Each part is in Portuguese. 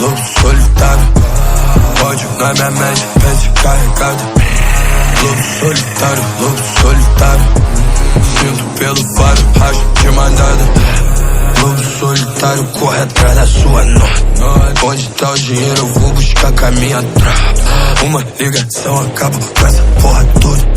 lobo solitário. Ódio na minha mente, pente carregado. Lobo solitário, lobo solitário. Sinto pelo faro, racho de mandada. Lobo solitário, corre atrás da sua nota. Onde tá o dinheiro eu vou buscar com a minha tropa. Uma ligação acaba com essa porra toda.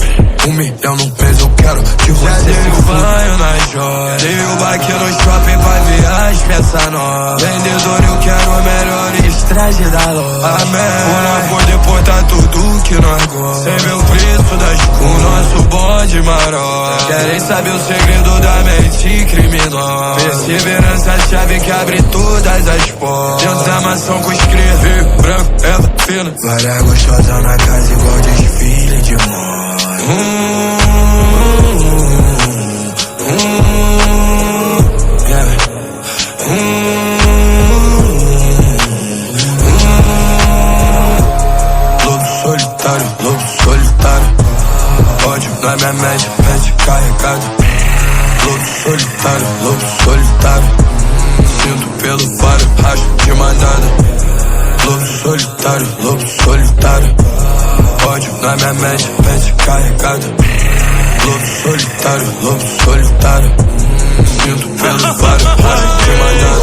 1 milhão no mês eu quero que você se banho na joia. Dei o baque no shopping pra ver as peças novas. Vendedor eu quero melhores trajes da loja. Amém. Por depois tá tudo que nós gosta. Sem ver o preço das com nosso bonde maró. Querem saber o segredo da mente criminosa. Perseverança, a chave que abre todas as portas. Dentro da mansão com escrever branco, ela fina. Várias gostosas na casa igual desfile de moda. Lobo solitário, lobo solitário. Ódio na minha mente, pente carregado. Lobo solitário, lobo solitário. Sinto pelo faro, racho de mandada. Lobo solitário, lobo solitário. Ódio na minha mente, pente carregado. Lobo solitário, lobo solitário. Sinto pelo faro, racho de mandada.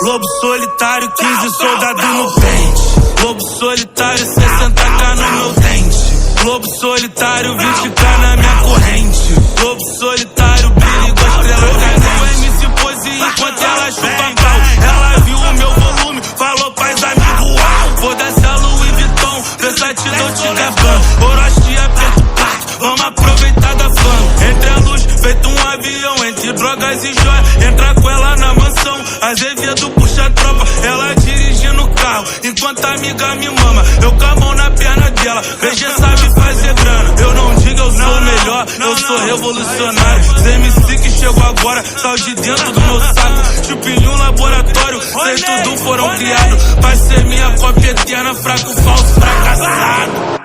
Lobo solitário, 15 soldados no pente. Lobo solitário, 60k no meu dente. Lobo solitário, 20k na minha corrente. Lobo solitário, brilho igual estrela cadente. O MC pose enquanto ela chupa pau. Ela viu o meu volume, falou paz amigo, uau. Foda-se a Louis Vuitton, Versace Dolce Gabbana. Orochi aperto o pato, vamos aproveitar da fama. Entre a luz, feito um avião, entre drogas e joia. Entra com ela na mansão, Azevedo puxa a tropa. Ela dirigindo o carro, enquanto a amiga me mama. Eu com a mão na perna dela, VG sabe fazer grana. Eu não digo eu sou o melhor, eu sou revolucionário. MC que chegou agora, saiu de dentro do meu saco. Tipo em um laboratório, sei tudo foram criados. Vai ser minha cópia eterna, fraco, falso, fracassado.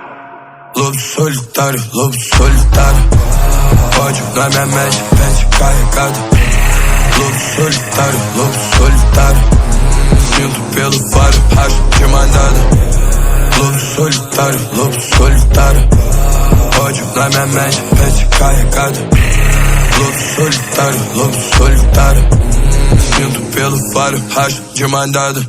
Lobo solitário, lobo solitário. Ódio na minha mente, pente carregado. Lobo solitário, lobo solitário. Sinto pelo faro, racho de mandada. Lobo solitário, lobo solitário. Ódio na minha mente, pente carregado. Lobo solitário, lobo solitário. Sinto pelo faro, racho de mandada.